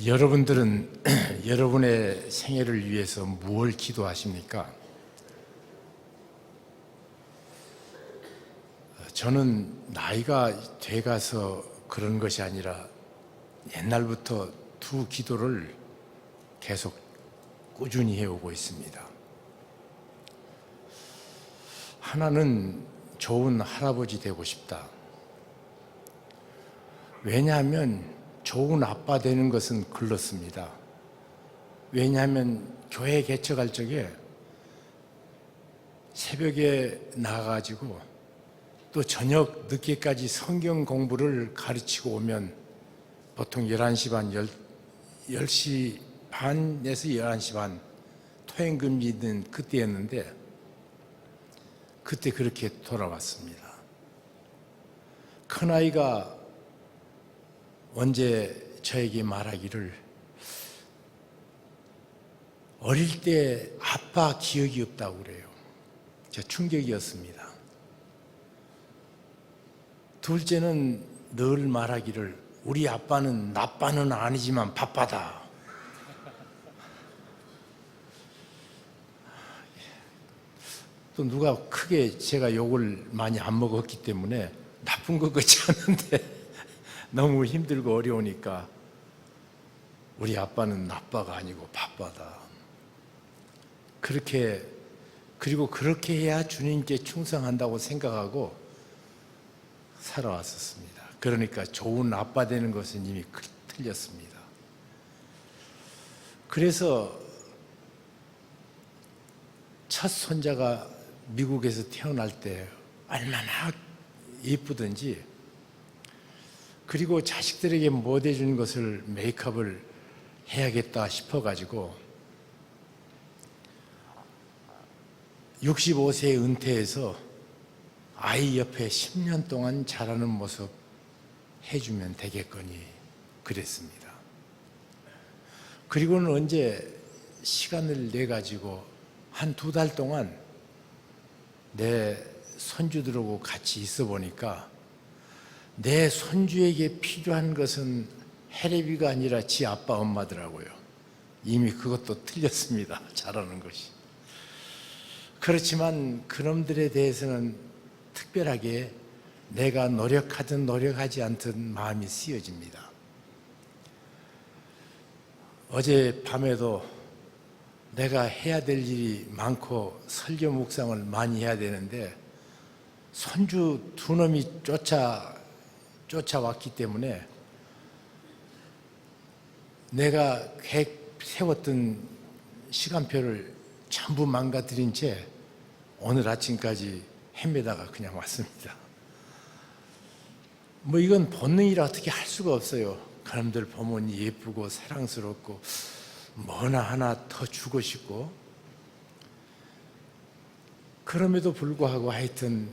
여러분들은 여러분의 생애를 위해서 무엇을 기도하십니까? 저는 나이가 돼가서 그런 것이 아니라 옛날부터 두 기도를 계속 꾸준히 해오고 있습니다. 하나는 좋은 할아버지 되고 싶다. 왜냐하면 좋은 아빠 되는 것은 글렀습니다. 왜냐하면 교회 개척할 적에 새벽에 나가가지고 또 저녁 늦게까지 성경 공부를 가르치고 오면 보통 11시 반, 10시 반에서 11시 반 토행금지 있는 그때였는데 그때 그렇게 돌아왔습니다. 큰아이가 언제 저에게 말하기를 어릴 때 아빠 기억이 없다고 그래요. 제가 충격이었습니다. 둘째는 늘 말하기를 우리 아빠는 나빠는 아니지만 바빠다. 또 누가 크게 제가 욕을 많이 안 먹었기 때문에 나쁜 것 같지 않은데 너무 힘들고 어려우니까 우리 아빠는 나빠가 아니고 바빠다. 그리고 그렇게 해야 주님께 충성한다고 생각하고 살아왔었습니다. 그러니까 좋은 아빠 되는 것은 이미 틀렸습니다. 그래서 첫 손자가 미국에서 태어날 때 얼마나 예쁘든지 그리고 자식들에게 못 해주는 것을 메이크업을 해야겠다 싶어가지고 65세에 은퇴해서 아이 옆에 10년 동안 자라는 모습 해주면 되겠거니 그랬습니다. 그리고는 언제 시간을 내가지고 한 2달 동안 내 손주들하고 같이 있어 보니까 내 손주에게 필요한 것은 해레비가 아니라 지 아빠 엄마더라고요. 이미 그것도 틀렸습니다. 잘하는 것이. 그렇지만 그놈들에 대해서는 특별하게 내가 노력하든 노력하지 않든 마음이 쓰여집니다. 어제 밤에도 내가 해야 될 일이 많고 설교 묵상을 많이 해야 되는데 손주 2놈이 쫓아왔기 때문에 내가 세웠던 시간표를 전부 망가뜨린 채 오늘 아침까지 헤매다가 그냥 왔습니다. 이건 본능이라 어떻게 할 수가 없어요. 그놈들 보면 예쁘고 사랑스럽고 뭐나 하나 더 주고 싶고 그럼에도 불구하고 하여튼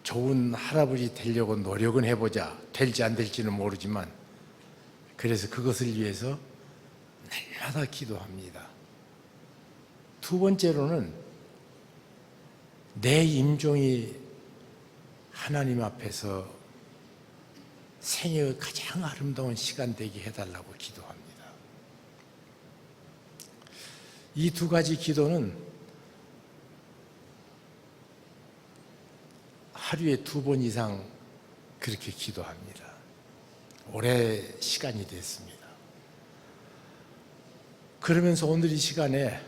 좋은 할아버지 되려고 노력은 해보자. 될지 안 될지는 모르지만 그래서 그것을 위해서 날마다 기도합니다. 두 번째로는 내 임종이 하나님 앞에서 생애의 가장 아름다운 시간 되게 해달라고 기도합니다. 이 두 가지 기도는 하루에 2번 이상 그렇게 기도합니다. 오래 시간이 됐습니다. 그러면서 오늘 이 시간에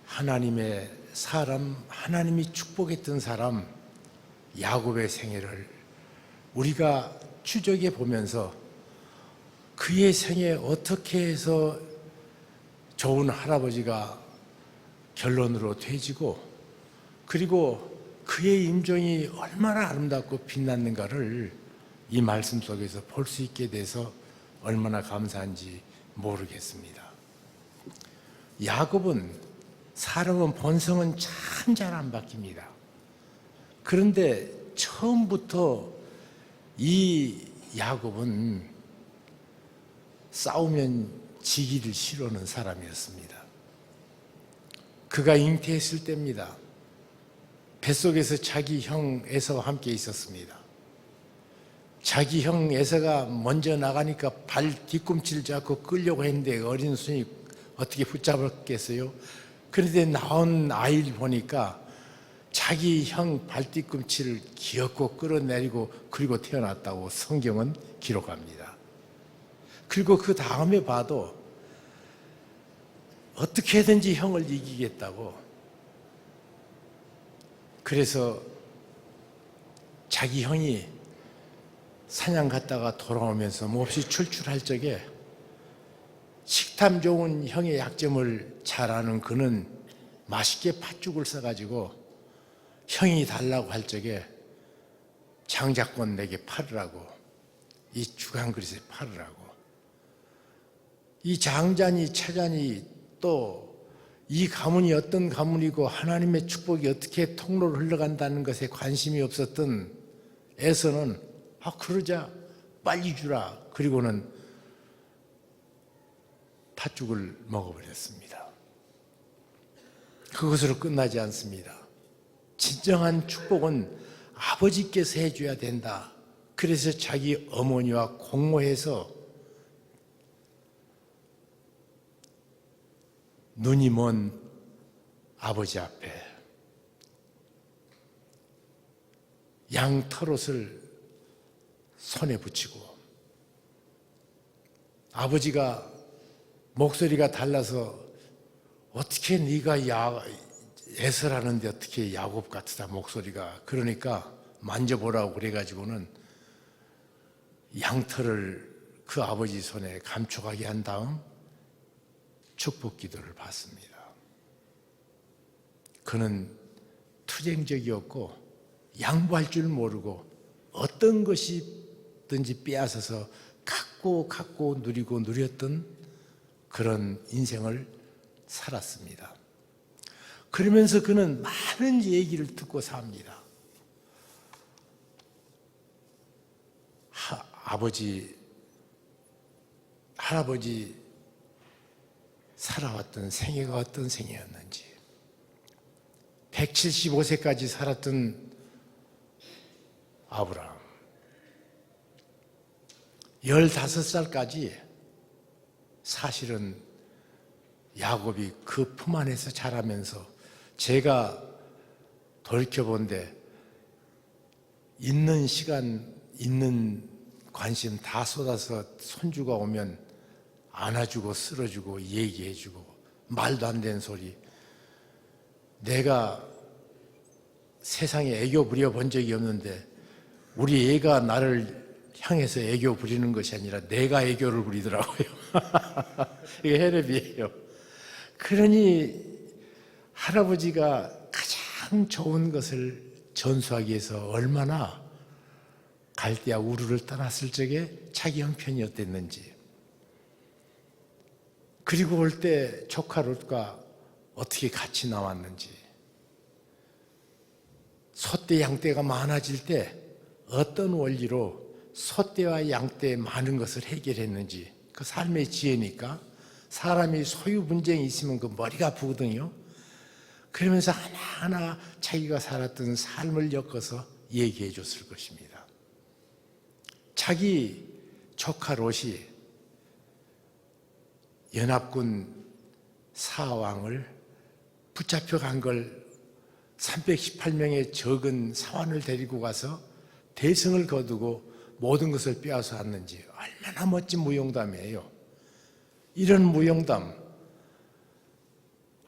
하나님의 사람, 하나님이 축복했던 사람 야곱의 생애를 우리가 추적해 보면서 그의 생애 어떻게 해서 좋은 할아버지가 결론으로 되지고 그리고 그의 임종이 얼마나 아름답고 빛났는가를 이 말씀 속에서 볼 수 있게 돼서 얼마나 감사한지 모르겠습니다. 야곱은 사람은 본성은 참 잘 안 바뀝니다. 그런데 처음부터 이 야곱은 싸우면 지기를 싫어하는 사람이었습니다. 그가 잉태했을 때입니다. 뱃속에서 자기 형 에서와 함께 있었습니다. 자기 형 에서가 먼저 나가니까 발 뒤꿈치를 잡고 끌려고 했는데 어린 손이 어떻게 붙잡았겠어요? 그런데 나온 아이를 보니까 자기 형 발뒤꿈치를 기어코 끌어내리고 그리고 태어났다고 성경은 기록합니다. 그리고 그 다음에 봐도 어떻게든지 형을 이기겠다고, 그래서 자기 형이 사냥 갔다가 돌아오면서 몹시 출출할 적에 식탐 좋은 형의 약점을 잘 아는 그는 맛있게 팥죽을 싸가지고 형이 달라고 할 적에 장자권 내게 팔으라고, 이 주간 그릇에 팔으라고. 이 장자니 차자니 또 이 가문이 어떤 가문이고 하나님의 축복이 어떻게 통로로 흘러간다는 것에 관심이 없었던 에서는 그러자 빨리 주라, 그리고는 팥죽을 먹어버렸습니다. 그것으로 끝나지 않습니다. 진정한 축복은 아버지께서 해줘야 된다. 그래서 자기 어머니와 공모해서 눈이 먼 아버지 앞에 양 털옷을 손에 붙이고, 아버지가 목소리가 달라서 어떻게 네가 에서라는데 어떻게 야곱 같으다 목소리가, 그러니까 만져보라고 그래가지고는 양털을 그 아버지 손에 감촉하게 한 다음 축복 기도를 받습니다. 그는 투쟁적이었고 양보할 줄 모르고 어떤 것이든지 빼앗아서 갖고 누리고 누렸던 그런 인생을 살았습니다. 그러면서 그는 많은 얘기를 듣고 삽니다. 아버지, 할아버지 살아왔던 생애가 어떤 생애였는지, 175세까지 살았던 아브라함, 15살까지 사실은 야곱이 그 품 안에서 자라면서, 제가 돌이켜본데 있는 시간, 있는 관심 다 쏟아서 손주가 오면 안아주고 쓸어주고 얘기해주고, 말도 안 되는 소리. 내가 세상에 애교 부려본 적이 없는데 우리 애가 나를 향해서 애교 부리는 것이 아니라 내가 애교를 부리더라고요. 이게 헤레비예요. 그러니 할아버지가 가장 좋은 것을 전수하기 위해서 얼마나 갈대아 우르를 떠났을 적에 자기 형편이 어땠는지, 그리고 올 때 조카 롯과 어떻게 같이 나왔는지, 소떼 양떼가 많아질 때 어떤 원리로 소떼와 양떼의 많은 것을 해결했는지, 그 삶의 지혜니까 사람이 소유 분쟁이 있으면 그 머리가 아프거든요. 그러면서 하나하나 자기가 살았던 삶을 엮어서 얘기해 줬을 것입니다. 자기 조카 롯이 연합군 사왕을 붙잡혀간 걸 318명의 적은 사환을 데리고 가서 대성을 거두고 모든 것을 빼앗아 왔는지 얼마나 멋진 무용담이에요. 이런 무용담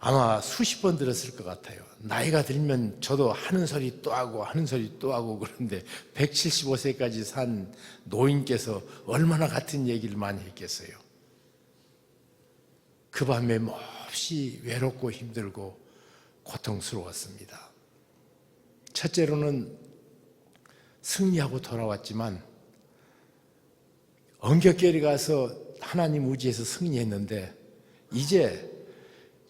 아마 수십 번 들었을 것 같아요. 나이가 들면 저도 하는 소리 또 하고 하는 소리 또 하고, 그런데 175세까지 산 노인께서 얼마나 같은 얘기를 많이 했겠어요. 그 밤에 몹시 외롭고 힘들고 고통스러웠습니다. 첫째로는 승리하고 돌아왔지만 언격결에 가서 하나님 의지해서 승리했는데 이제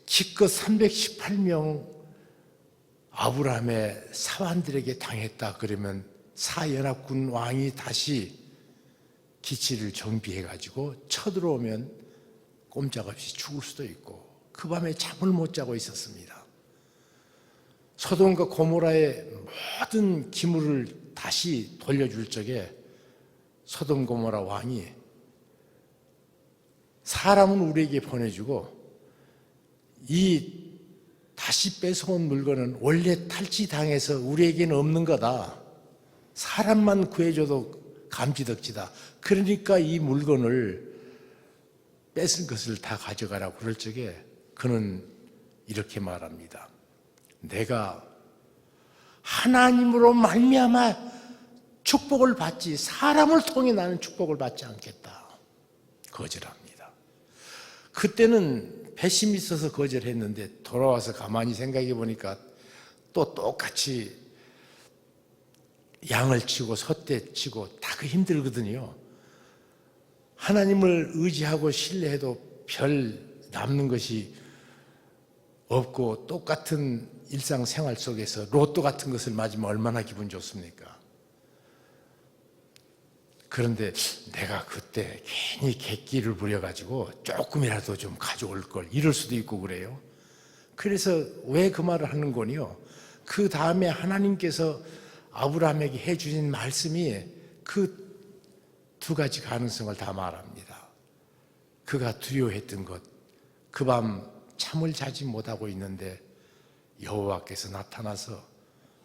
기껏 318명 아브라함의 사환들에게 당했다 그러면 사연합군 왕이 다시 기치를 정비해가지고 쳐들어오면 꼼짝없이 죽을 수도 있고, 그 밤에 잠을 못 자고 있었습니다. 소돔과 고모라의 모든 기물을 다시 돌려줄 적에 소돔 고모라 왕이 사람은 우리에게 보내주고 이 다시 뺏어온 물건은 원래 탈취당해서 우리에게는 없는 거다. 사람만 구해줘도 감지덕지다. 그러니까 이 물건을 뺏은 것을 다 가져가라고 그럴 적에 그는 이렇게 말합니다. 내가 하나님으로 말미암아 축복을 받지 사람을 통해 나는 축복을 받지 않겠다. 거절합니다. 그때는 배심이 있어서 거절했는데 돌아와서 가만히 생각해 보니까 또 똑같이 양을 치고 솥대 치고 다 그 힘들거든요. 하나님을 의지하고 신뢰해도 별 남는 것이 없고 똑같은 일상생활 속에서 로또 같은 것을 맞으면 얼마나 기분 좋습니까? 그런데 내가 그때 괜히 객기를 부려가지고 조금이라도 좀 가져올 걸 이럴 수도 있고 그래요. 그래서 왜 그 말을 하는 거니요? 그 다음에 하나님께서 아브라함에게 해주신 말씀이 그 두 가지 가능성을 다 말합니다. 그가 두려워했던 것, 그 밤 잠을 자지 못하고 있는데 여호와께서 나타나서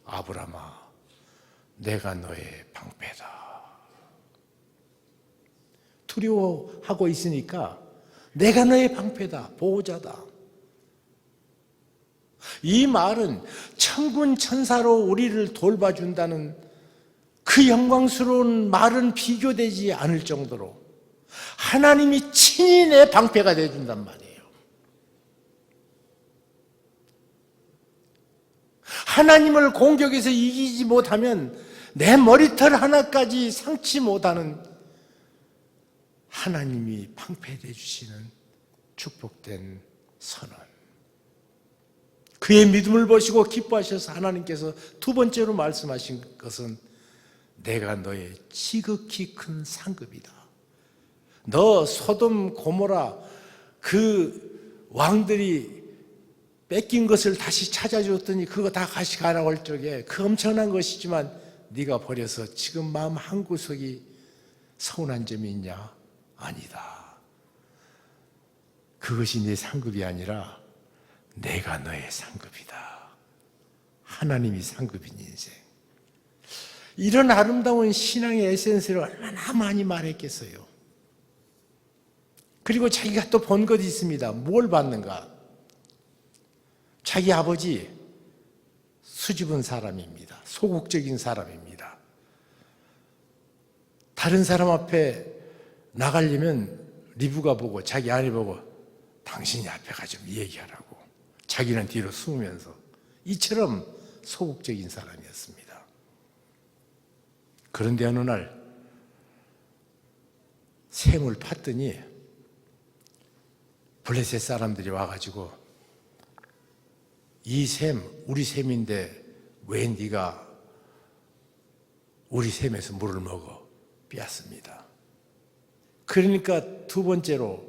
아브라함아, 내가 너의 방패다. 두려워하고 있으니까 내가 너의 방패다, 보호자다. 이 말은 천군 천사로 우리를 돌봐준다는 그 영광스러운 말은 비교되지 않을 정도로 하나님이 친히 내 방패가 되어준단 말이에요. 하나님을 공격해서 이기지 못하면 내 머리털 하나까지 상치 못하는 하나님이 방패되어 주시는 축복된 선언. 그의 믿음을 보시고 기뻐하셔서 하나님께서 두 번째로 말씀하신 것은 내가 너의 지극히 큰 상급이다. 너 소돔 고모라 그 왕들이 뺏긴 것을 다시 찾아줬더니 그거 다 가져가라고 할 적에 그 엄청난 것이지만 네가 버려서 지금 마음 한구석이 서운한 점이 있냐? 아니다. 그것이 네 상급이 아니라 내가 너의 상급이다. 하나님이 상급인 인생. 이런 아름다운 신앙의 에센스를 얼마나 많이 말했겠어요. 그리고 자기가 또 본 것이 있습니다. 뭘 봤는가? 자기 아버지 수줍은 사람입니다. 소극적인 사람입니다. 다른 사람 앞에 나가려면 리브가 보고 자기 아내 보고 당신이 앞에 가 좀 얘기하라고. 자기는 뒤로 숨으면서 이처럼 소극적인 사람이었습니다. 그런데 어느 날 샘을 팠더니 블레셋 사람들이 와가지고 이 샘 우리 샘인데 왜 네가 우리 샘에서 물을 먹어? 빼앗습니다. 그러니까 두 번째로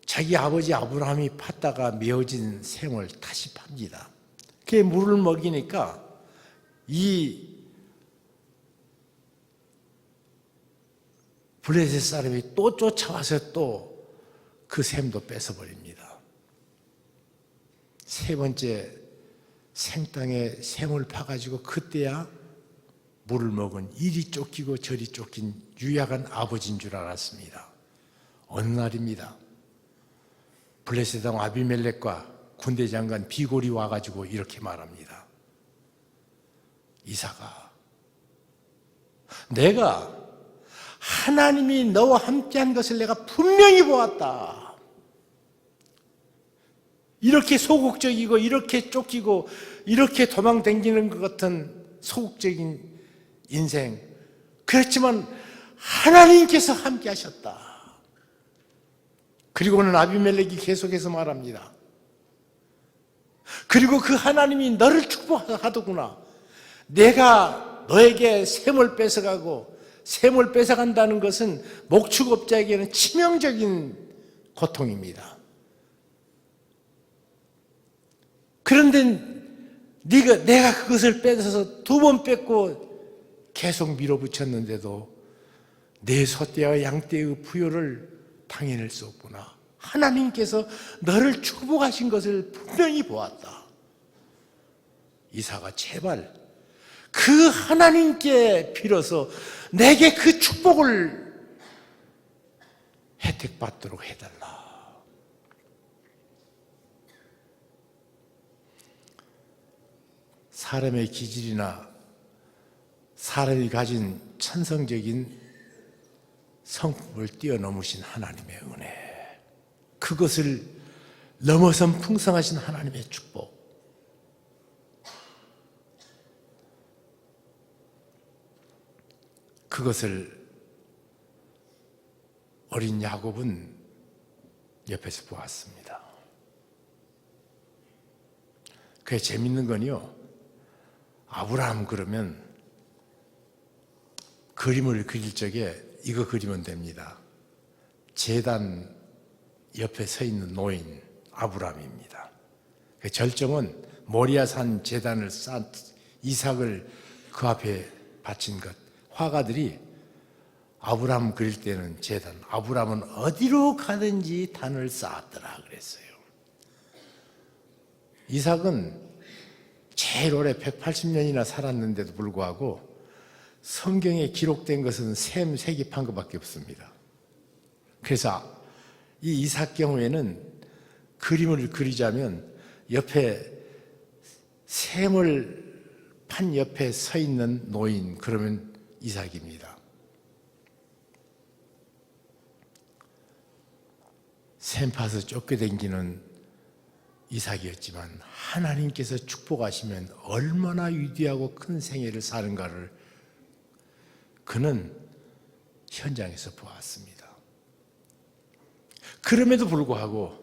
자기 아버지 아브라함이 팠다가 메어진 샘을 다시 팝니다. 그게 물을 먹이니까 이 블레셋 사람이 또 쫓아와서 또 그 샘도 뺏어버립니다. 세 번째 생땅에 샘을 파가지고 그때야 물을 먹은 이리 쫓기고 저리 쫓긴 유약한 아버지인 줄 알았습니다. 어느 날입니다. 블레셋 왕 아비멜렉과 군대 장관 비골이 와가지고 이렇게 말합니다. 이삭아, 내가 하나님이 너와 함께한 것을 내가 분명히 보았다. 이렇게 소극적이고 이렇게 쫓기고 이렇게 도망다니는 것 같은 소극적인 인생, 그렇지만 하나님께서 함께 하셨다. 그리고는 아비멜렉이 계속해서 말합니다. 그리고 그 하나님이 너를 축복하더구나. 내가 너에게 샘을 뺏어가고, 샘을 뺏어간다는 것은 목축업자에게는 치명적인 고통입니다. 그런데 내가 그것을 뺏어서 두 번 뺏고 계속 밀어붙였는데도 내 소떼와 양떼의 부요를 당해낼 수 없구나. 하나님께서 너를 축복하신 것을 분명히 보았다. 이삭아, 제발 그 하나님께 빌어서 내게 그 축복을 혜택받도록 해달라. 사람의 기질이나 사람이 가진 천성적인 성품을 뛰어넘으신 하나님의 은혜, 그것을 넘어선 풍성하신 하나님의 축복, 그것을 어린 야곱은 옆에서 보았습니다. 그게 재밌는 건요, 아브라함 그러면 그림을 그릴 적에 이거 그리면 됩니다. 제단 옆에 서 있는 노인 아브라함입니다. 그 절정은 모리아산 제단을 쌓은 이삭을 그 앞에 바친 것. 화가들이 아브라함 그릴 때는 제단, 아브라함은 어디로 가든지 단을 쌓았더라 그랬어요. 이삭은 제일 오래 180년이나 살았는데도 불구하고 성경에 기록된 것은 셈 세기판 것밖에 없습니다. 그래서 이 이삭 경우에는 그림을 그리자면 옆에 셈을 판 옆에 서 있는 노인, 그러면 이삭입니다. 셈 파서 쫓겨다니는 이삭이었지만 하나님께서 축복하시면 얼마나 위대하고 큰 생애를 사는가를 그는 현장에서 보았습니다. 그럼에도 불구하고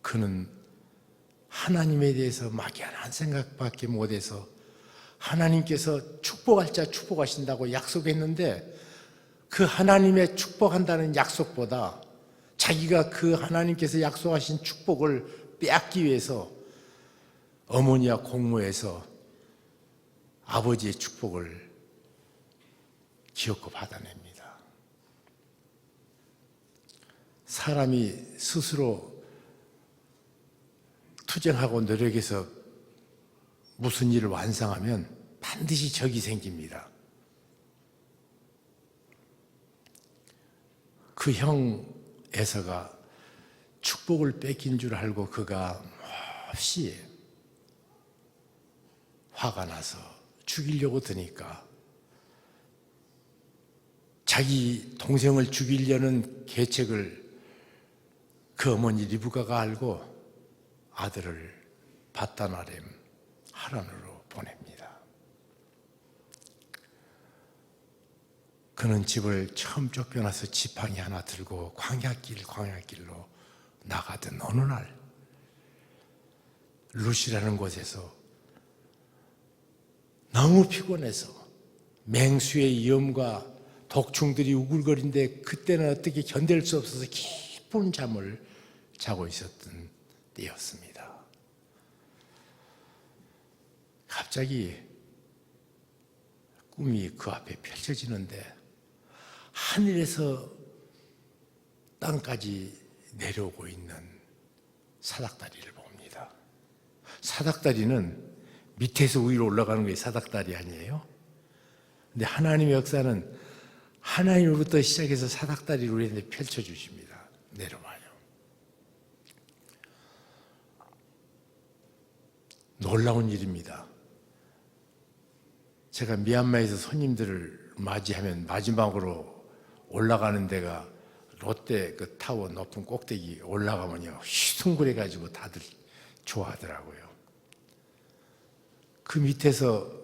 그는 하나님에 대해서 막연한 생각밖에 못해서 하나님께서 축복할 자 축복하신다고 약속했는데 그 하나님의 축복한다는 약속보다 자기가 그 하나님께서 약속하신 축복을 빼앗기 위해서 어머니와 공모해서 아버지의 축복을 기어코 받아냅니다. 사람이 스스로 투쟁하고 노력해서 무슨 일을 완성하면 반드시 적이 생깁니다. 그 형 에서가 축복을 뺏긴 줄 알고 그가 몹시 화가 나서 죽이려고 드니까 자기 동생을 죽이려는 계책을 그 어머니 리브가가 알고 아들을 밧단 아람 하란으로 보냅니다. 그는 집을 처음 쫓겨나서 지팡이 하나 들고 광야길로 나가던 어느 날 룻이라는 곳에서 너무 피곤해서 맹수의 위험과 독충들이 우글거린데 그때는 어떻게 견딜 수 없어서 깊은 잠을 자고 있었던 때였습니다. 갑자기 꿈이 그 앞에 펼쳐지는데 하늘에서 땅까지 내려오고 있는 사닥다리를 봅니다. 사닥다리는 밑에서 위로 올라가는 게 사닥다리 아니에요? 근데 하나님의 역사는 하나님으로부터 시작해서 사닥다리로 이렇게 펼쳐주십니다. 내려와요. 놀라운 일입니다. 제가 미얀마에서 손님들을 맞이하면 마지막으로 올라가는 데가 롯데 그 타워 높은 꼭대기 올라가면요 휘둥그레가지고 다들 좋아하더라고요. 그 밑에서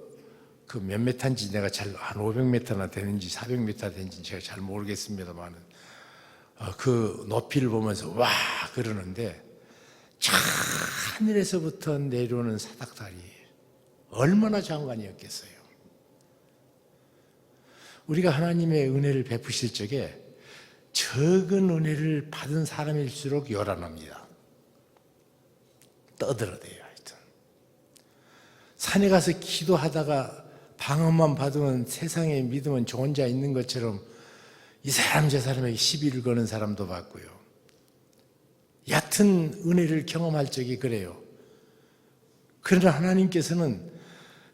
그 몇 메타인지 내가 한 500m나 되는지 400m 되는지 제가 잘 모르겠습니다만은 그 높이를 보면서 와 그러는데 저 하늘에서부터 내려오는 사닥다리 얼마나 장관이었겠어요. 우리가 하나님의 은혜를 베푸실 적에 적은 은혜를 받은 사람일수록 요란합니다. 떠들어대요. 하여튼 산에 가서 기도하다가 방언만 받으면 세상에 믿으면 저 혼자 있는 것처럼 이 사람 저 사람에게 시비를 거는 사람도 봤고요. 얕은 은혜를 경험할 적이 그래요. 그러나 하나님께서는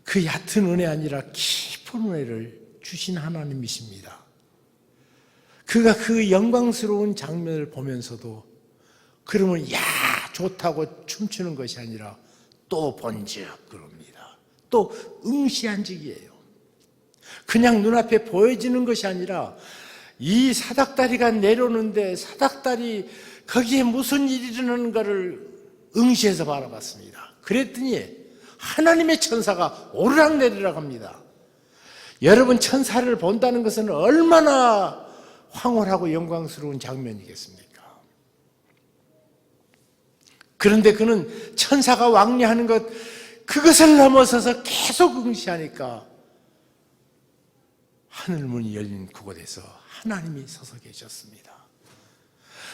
그 얕은 은혜 아니라 깊은 은혜를 주신 하나님이십니다. 그가 그 영광스러운 장면을 보면서도 그러면 야 좋다고 춤추는 것이 아니라 또 본즉 그럽니다. 또 응시한즉이에요. 그냥 눈앞에 보여지는 것이 아니라 이 사닥다리가 내려오는데 사닥다리 거기에 무슨 일이 일어나는가를 응시해서 바라봤습니다. 그랬더니 하나님의 천사가 오르락내리락 합니다. 여러분, 천사를 본다는 것은 얼마나 황홀하고 영광스러운 장면이겠습니까? 그런데 그는 천사가 왕래하는 것, 그것을 넘어서서 계속 응시하니까 하늘문이 열린 그곳에서 하나님이 서서 계셨습니다.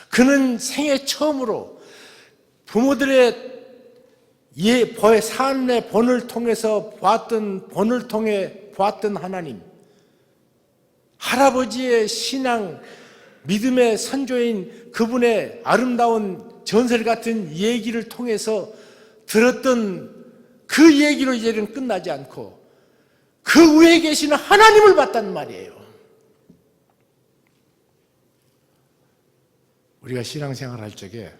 그는 생애 처음으로 부모들의 삶의 본을 통해서 본을 통해 보았던 하나님, 할아버지의 신앙, 믿음의 선조인 그분의 아름다운 전설 같은 얘기를 통해서 들었던 그 얘기로 이제는 끝나지 않고 그 위에 계시는 하나님을 봤단 말이에요. 우리가 신앙생활 할 적에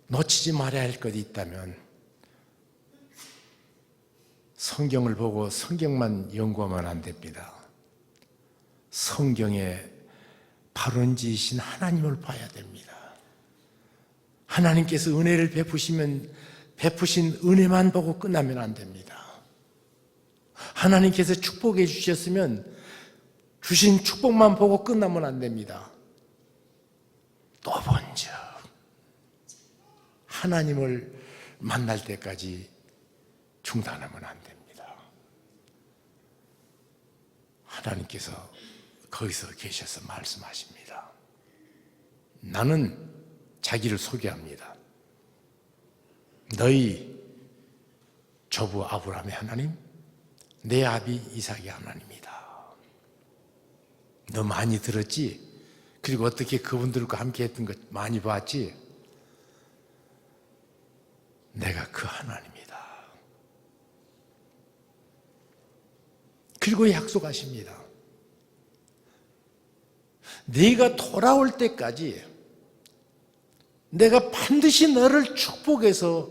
놓치지 말아야 할 것이 있다면 성경을 보고 성경만 연구하면 안 됩니다. 성경에 발원지이신 하나님을 봐야 됩니다. 하나님께서 은혜를 베푸신 은혜만 보고 끝나면 안 됩니다. 하나님께서 축복해 주셨으면 주신 축복만 보고 끝나면 안 됩니다. 또 본즉 하나님을 만날 때까지 중단하면 안 됩니다. 하나님께서 거기서 계셔서 말씀하십니다. 나는 자기를 소개합니다. 너희 조부 아브라함의 하나님, 내 아비 이삭의 하나님이다. 너 많이 들었지? 그리고 어떻게 그분들과 함께 했던 것 많이 봤지? 내가 그 하나님이다. 그리고 약속하십니다. 네가 돌아올 때까지 내가 반드시 너를 축복해서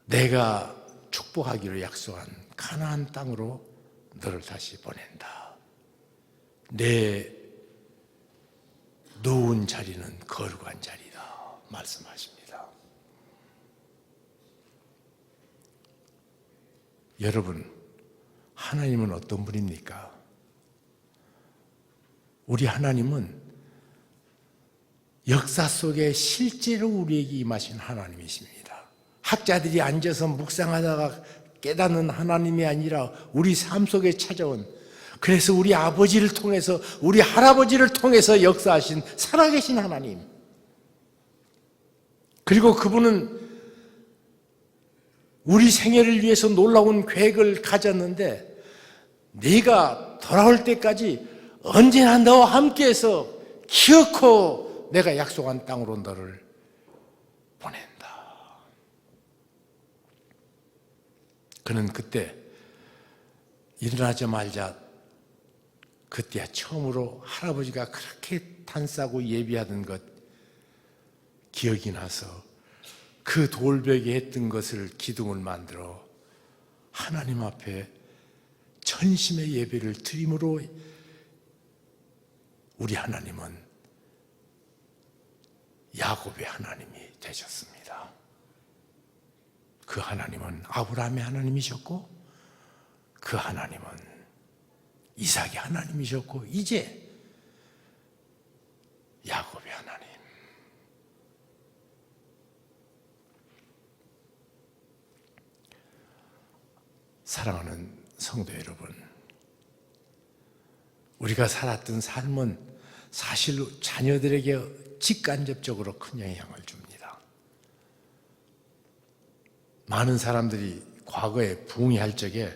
내가 축복하기로 약속한 가나안 땅으로 너를 다시 보낸다. 내 누운 자리는 거룩한 자리다 말씀하십니다. 여러분, 하나님은 어떤 분입니까? 우리 하나님은 역사 속에 실제로 우리에게 임하신 하나님이십니다. 학자들이 앉아서 묵상하다가 깨닫는 하나님이 아니라 우리 삶 속에 찾아온, 그래서 우리 아버지를 통해서 우리 할아버지를 통해서 역사하신 살아계신 하나님, 그리고 그분은 우리 생애를 위해서 놀라운 계획을 가졌는데 네가 돌아올 때까지 언제나 너와 함께해서 기어코 내가 약속한 땅으로 너를 보낸다. 그는 그때 일어나자마자 그때야 처음으로 할아버지가 그렇게 탄싸고 예비하던 것 기억이 나서 그 돌벽에 했던 것을 기둥을 만들어 하나님 앞에 전심의 예배를 드림으로 우리 하나님은 야곱의 하나님이 되셨습니다. 그 하나님은 아브라함의 하나님이셨고 그 하나님은 이삭의 하나님이셨고 이제 야곱의 하나님. 사랑하는 성도 여러분, 우리가 살았던 삶은 사실 자녀들에게 직간접적으로 큰 영향을 줍니다. 많은 사람들이 과거에 부흥회 할 적에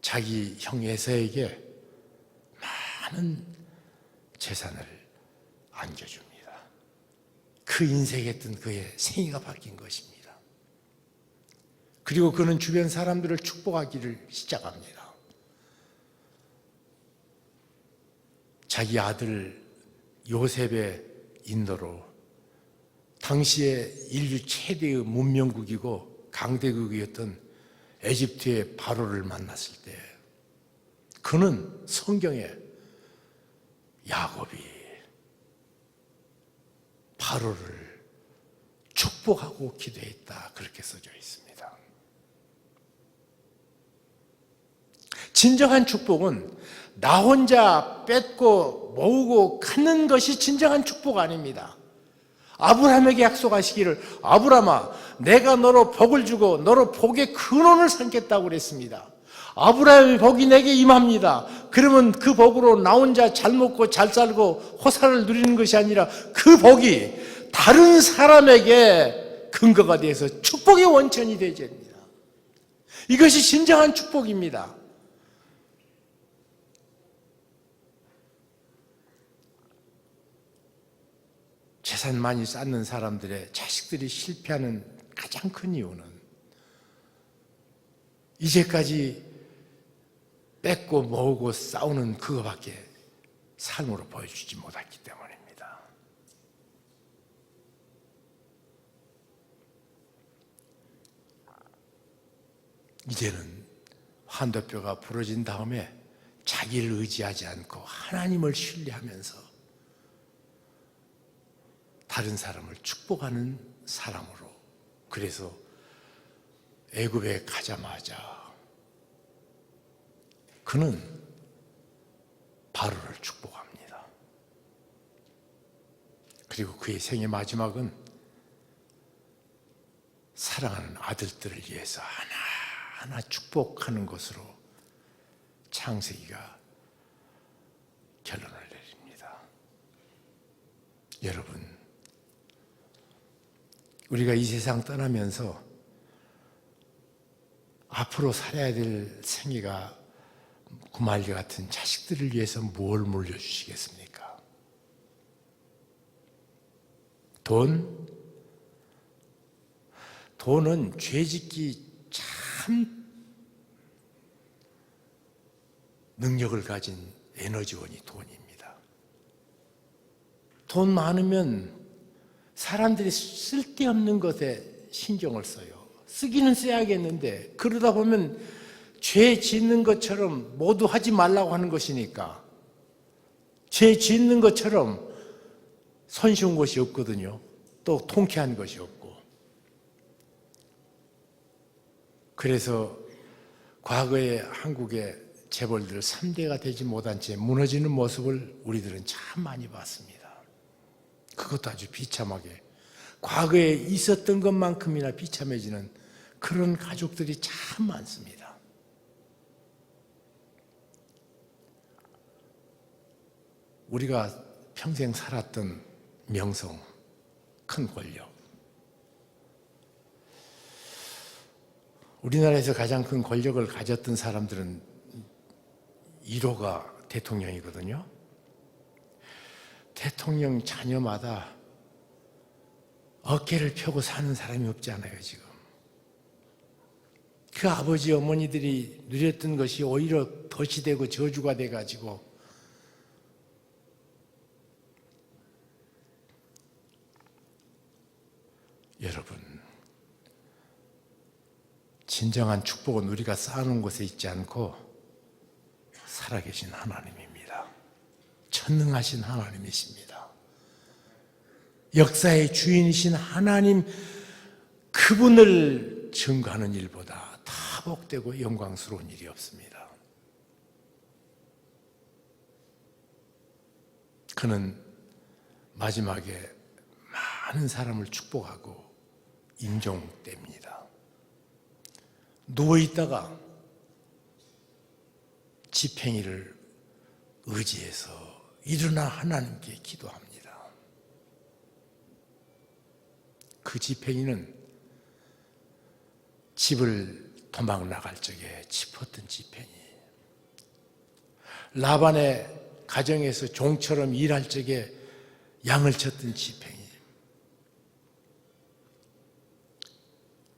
자기 형 에서에게 많은 재산을 안겨줍니다. 그 인생했던 그의 생애가 바뀐 것입니다. 그리고 그는 주변 사람들을 축복하기를 시작합니다. 자기 아들 요셉의 인도로 당시에 인류 최대의 문명국이고 강대국이었던 에집트의 바로를 만났을 때 그는 성경에 야곱이 바로를 축복하고 기도했다 그렇게 써져 있습니다. 진정한 축복은 나 혼자 뺏고 모으고 갖는 것이 진정한 축복 아닙니다. 아브라함에게 약속하시기를 아브라함아 내가 너로 복을 주고 너로 복의 근원을 삼겠다고 그랬습니다. 아브라함의 복이 내게 임합니다. 그러면 그 복으로 나 혼자 잘 먹고 잘 살고 호사를 누리는 것이 아니라 그 복이 다른 사람에게 근거가 돼서 축복의 원천이 되어야 됩니다. 이것이 진정한 축복입니다. 재산 많이 쌓는 사람들의 자식들이 실패하는 가장 큰 이유는 이제까지 뺏고 모으고 싸우는 그거밖에 삶으로 보여주지 못했기 때문입니다. 이제는 환도뼈가 부러진 다음에 자기를 의지하지 않고 하나님을 신뢰하면서 다른 사람을 축복하는 사람으로, 그래서 애굽에 가자마자 그는 바로를 축복합니다. 그리고 그의 생의 마지막은 사랑하는 아들들을 위해서 하나하나 축복하는 것으로 창세기가 결론을 내립니다. 여러분, 우리가 이 세상 떠나면서 앞으로 살아야 될 생애가 구말리 같은 자식들을 위해서 뭘 물려주시겠습니까? 돈은 죄짓기 참 능력을 가진 에너지원이 돈입니다. 돈 많으면 사람들이 쓸데없는 것에 신경을 써요. 쓰기는 써야겠는데 그러다 보면 죄 짓는 것처럼 모두 하지 말라고 하는 것이니까 죄 짓는 것처럼 손쉬운 것이 없거든요. 또 통쾌한 것이 없고. 그래서 과거에 한국의 재벌들 3대가 되지 못한 채 무너지는 모습을 우리들은 참 많이 봤습니다. 그것도 아주 비참하게 과거에 있었던 것만큼이나 비참해지는 그런 가족들이 참 많습니다. 우리가 평생 살았던 명성, 큰 권력, 우리나라에서 가장 큰 권력을 가졌던 사람들은 1호가 대통령이거든요. 대통령 자녀마다 어깨를 펴고 사는 사람이 없지 않아요, 지금. 그 아버지, 어머니들이 누렸던 것이 오히려 덫이 되고 저주가 돼가지고 여러분, 진정한 축복은 우리가 쌓아놓은 곳에 있지 않고 살아계신 하나님입니다. 전능하신 하나님이십니다. 역사의 주인이신 하나님, 그분을 증거하는 일보다 다 복되고 영광스러운 일이 없습니다. 그는 마지막에 많은 사람을 축복하고 임종됩니다. 누워있다가 지팽이를 의지해서 일어나 하나님께 기도합니다. 그 지팽이는 집을 도망 나갈 적에 짚었던 지팽이, 라반의 가정에서 종처럼 일할 적에 양을 쳤던 지팽이.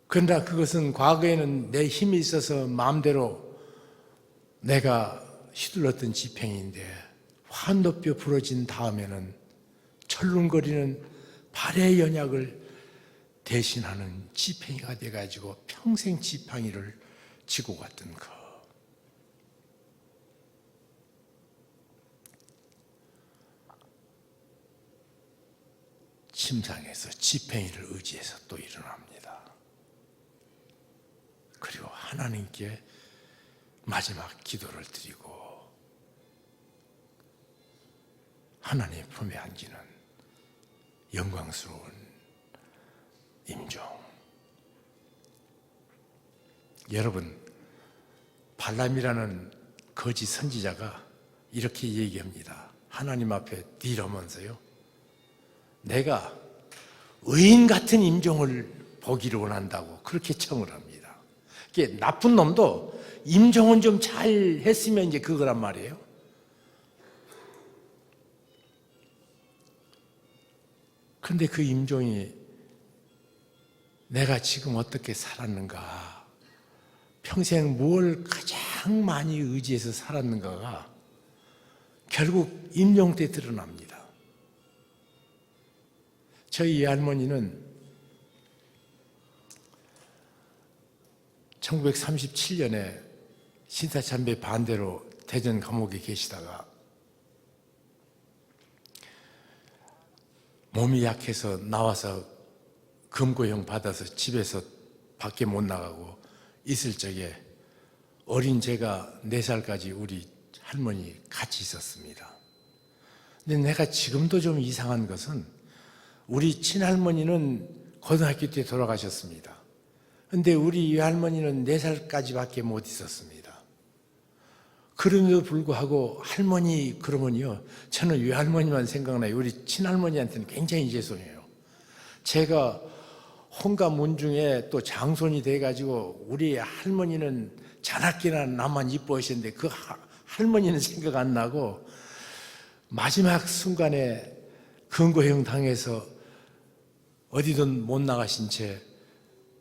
그러나 그것은 과거에는 내 힘이 있어서 마음대로 내가 휘둘렀던 지팽이인데 환도뼈 부러진 다음에는 철lun거리는 발의 연약을 대신하는 지팽이가 돼가지고 평생 지팡이를 지고 갔던 거. 침상에서 지팽이를 의지해서 또 일어납니다. 그리고 하나님께 마지막 기도를 드리고 하나님 품에 안기는 영광스러운 임종. 여러분, 발람이라는 거짓 선지자가 이렇게 얘기합니다. 하나님 앞에 뒤러면서요, 내가 의인 같은 임종을 보기를 원한다고 그렇게 청을 합니다. 이게 나쁜 놈도 임종은 좀 잘 했으면 이제 그거란 말이에요. 그런데 그 임종이 내가 지금 어떻게 살았는가, 평생 뭘 가장 많이 의지해서 살았는가가 결국 임종 때 드러납니다. 저희 외할머니는 1937년에 신사참배 반대로 대전 감옥에 계시다가 몸이 약해서 나와서 금고형 받아서 집에서 밖에 못 나가고 있을 적에 어린 제가 4살까지 우리 할머니 같이 있었습니다. 근데 내가 지금도 좀 이상한 것은 우리 친할머니는 고등학교 때 돌아가셨습니다. 근데 우리 외할머니는 4살까지밖에 못 있었습니다. 그럼에도 불구하고 할머니 그러면요, 저는 외할머니만 생각나요. 우리 친할머니한테는 굉장히 죄송해요. 제가 혼가 문중에 또 장손이 돼가지고 우리 할머니는 자나깨나 나만 이뻐하셨는데 그 할머니는 생각 안 나고 마지막 순간에 금고형 당해서 어디든 못 나가신 채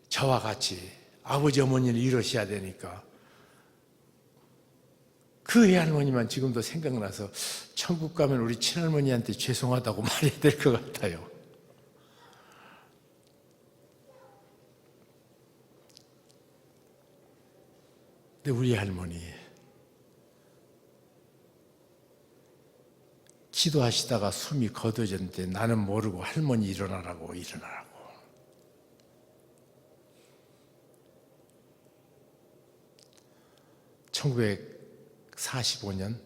저와 같이 아버지 어머니를 잃으셔야 되니까 그 외할머니만 지금도 생각나서 천국 가면 우리 친할머니한테 죄송하다고 말해야 될 것 같아요. 근데 우리 할머니 기도하시다가 숨이 거둬졌는데 나는 모르고 할머니 일어나라고. 1945년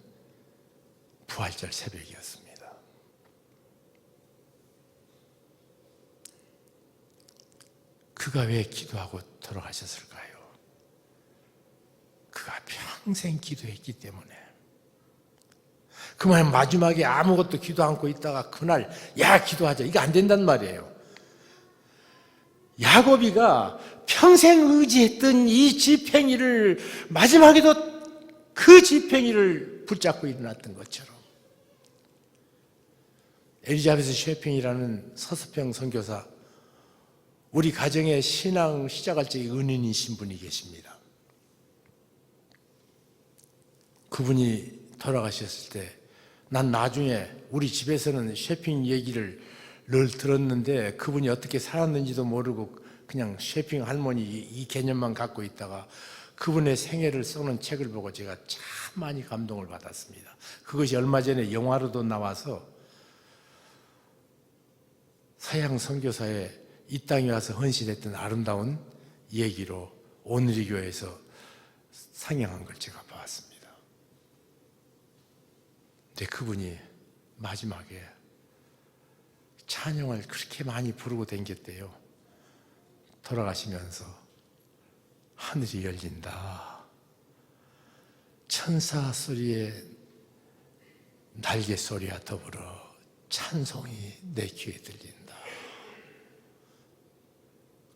부활절 새벽이었습니다. 그가 왜 기도하고 돌아가셨을까요? 그가 평생 기도했기 때문에. 그만 마지막에 아무것도 기도 않고 있다가 그날 야 기도하자 이거 안 된단 말이에요. 야곱이가 평생 의지했던 이 지팽이를 마지막에도 그 지팽이를 붙잡고 일어났던 것처럼 엘리자베스 쉐핑이라는 서스평 선교사, 우리 가정의 신앙 시작할 적에 은인이신 분이 계십니다. 그분이 돌아가셨을 때 난 나중에 우리 집에서는 쉐핑 얘기를 늘 들었는데 그분이 어떻게 살았는지도 모르고 그냥 쉐핑 할머니 이 개념만 갖고 있다가 그분의 생애를 써놓은 책을 보고 제가 참 많이 감동을 받았습니다. 그것이 얼마 전에 영화로도 나와서 서양 선교사에 이 땅에 와서 헌신했던 아름다운 얘기로 오늘의 교회에서 상영한 걸 제가 봤습니다. 근데 그분이 마지막에 찬양을 그렇게 많이 부르고 댕겼대요. 돌아가시면서 하늘이 열린다. 천사 소리에 날개 소리와 더불어 찬송이 내 귀에 들린다.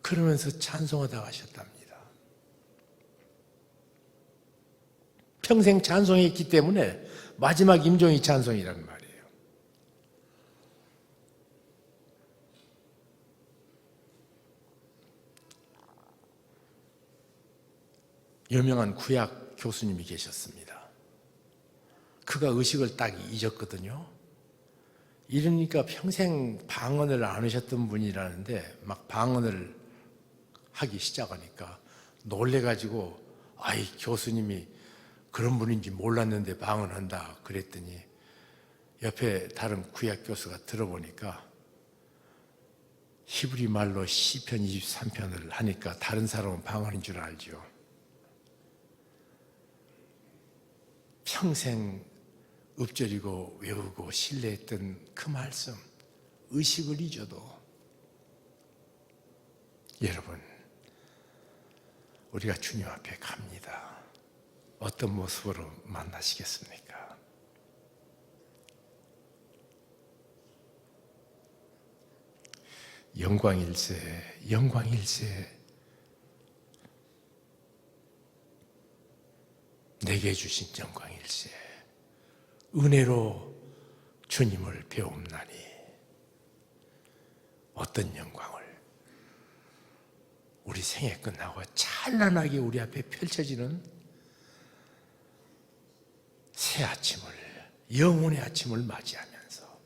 그러면서 찬송하다 가셨답니다. 평생 찬송했기 때문에 마지막 임종이 찬송이란 말이에요. 유명한 구약 교수님이 계셨습니다. 그가 의식을 딱 잊었거든요. 이러니까 평생 방언을 안 하셨던 분이라는데 막 방언을 하기 시작하니까 놀래가지고 아이 교수님이 그런 분인지 몰랐는데 방언한다 그랬더니 옆에 다른 구약 교수가 들어보니까 히브리 말로 시편 23편을 하니까 다른 사람은 방언인 줄 알죠. 평생 읊조리고 외우고 신뢰했던 그 말씀, 의식을 잊어도 여러분, 우리가 주님 앞에 갑니다. 어떤 모습으로 만나시겠습니까? 영광일세, 영광일세. 내게 주신 영광일세. 은혜로 주님을 배움나니 어떤 영광을 우리 생애 끝나고 찬란하게 우리 앞에 펼쳐지는 새 아침을, 영혼의 아침을 맞이하면서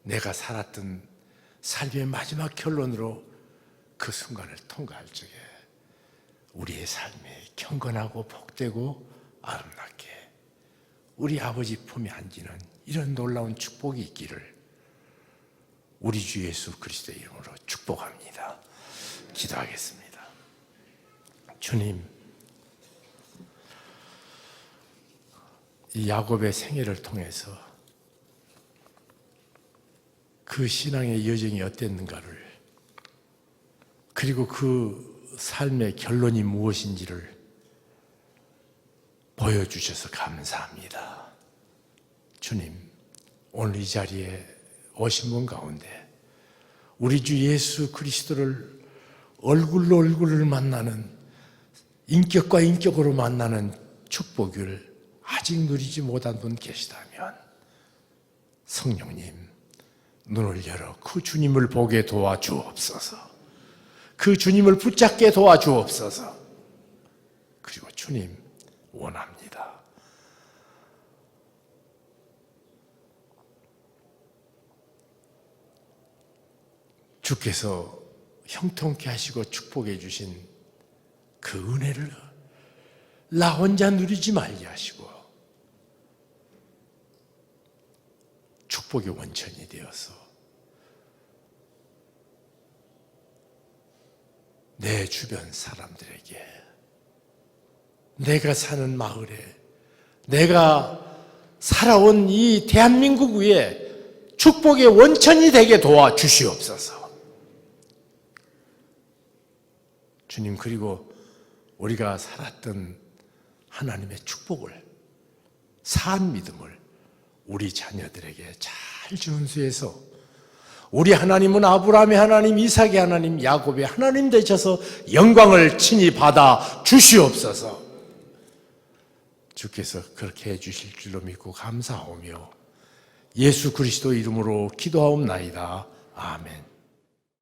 내가 살았던 삶의 마지막 결론으로 그 순간을 통과할 적에 우리의 삶이 경건하고 복되고 아름답게 우리 아버지 품에 안기는 이런 놀라운 축복이 있기를 우리 주 예수 그리스도의 이름으로 축복합니다. 기도하겠습니다. 주님, 이 야곱의 생애를 통해서 그 신앙의 여정이 어땠는가를, 그리고 그 삶의 결론이 무엇인지를 보여주셔서 감사합니다. 주님, 오늘 이 자리에 오신 분 가운데 우리 주 예수 그리스도를 얼굴로 얼굴을 만나는, 인격과 인격으로 만나는 축복을 아직 누리지 못한 분 계시다면 성령님, 눈을 열어 그 주님을 보게 도와주옵소서. 그 주님을 붙잡게 도와주옵소서. 그리고 주님, 원합니다. 주께서 형통케 하시고 축복해 주신 그 은혜를 나 혼자 누리지 말게 하시고 축복의 원천이 되어서 내 주변 사람들에게, 내가 사는 마을에, 내가 살아온 이 대한민국 위에 축복의 원천이 되게 도와주시옵소서. 주님, 그리고 우리가 살았던 하나님의 축복을, 사한 믿음을 우리 자녀들에게 잘 준수해서 우리 하나님은 아브라함의 하나님, 이삭의 하나님, 야곱의 하나님 되셔서 영광을 친히 받아 주시옵소서. 주께서 그렇게 해주실 줄로 믿고 감사하오며 예수 그리스도 이름으로 기도하옵나이다. 아멘.